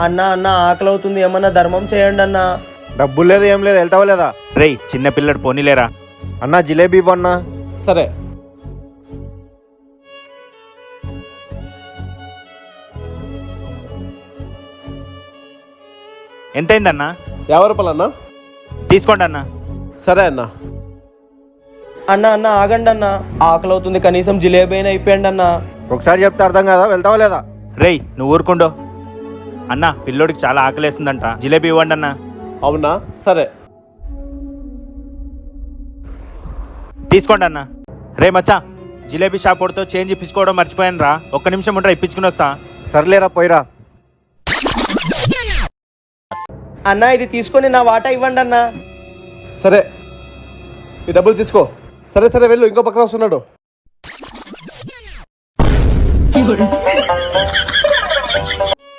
అన్న అన్న ఆకలి అవుతుంది, ఏమన్నా ధర్మం చేయండి అన్న. డబ్బులు లేదు ఏం లేదు, వెళ్తావా లేదా? రేయ్ చిన్న పిల్లడు పోనీలేరా. అన్నా జిలేబీ ఇవ్వన్నా. సరే ఎంతైందన్నా? 50 రూపాయలు అన్న. తీసుకోండి అన్న. సరే అన్న. అన్న అన్న ఆగండి అన్న, ఆకలి అవుతుంది, కనీసం జిలేబీ అయినా ఇప్పండి అన్న. ఒకసారి చెప్తే అర్థం కదా, వెళ్తావా లేదా? రేయ్ నువ్వు ఊరుకుండో. అన్న పిల్లోడికి చాలా ఆకలేస్తుందంట, జిలేబీ ఇవ్వండి అన్న. అవునా సరే. తీసుకోండి అన్న. రే మచ్చా, జిలేబీ షాప్ వాడితో చేంజ్ ఇప్పించుకోవడం మర్చిపోయాను రా. ఒక్క నిమిషం ఉంటా, ఇప్పించుకుని వస్తా. సర్లేరా పోయిరా. అన్న ఇది తీసుకొని నా వాటా ఇవ్వండి అన్న. సరే ఈ డబ్బులు తీసుకో. సరే సరే వెళ్ళు, ఇంకో పక్కన వస్తున్నాడు.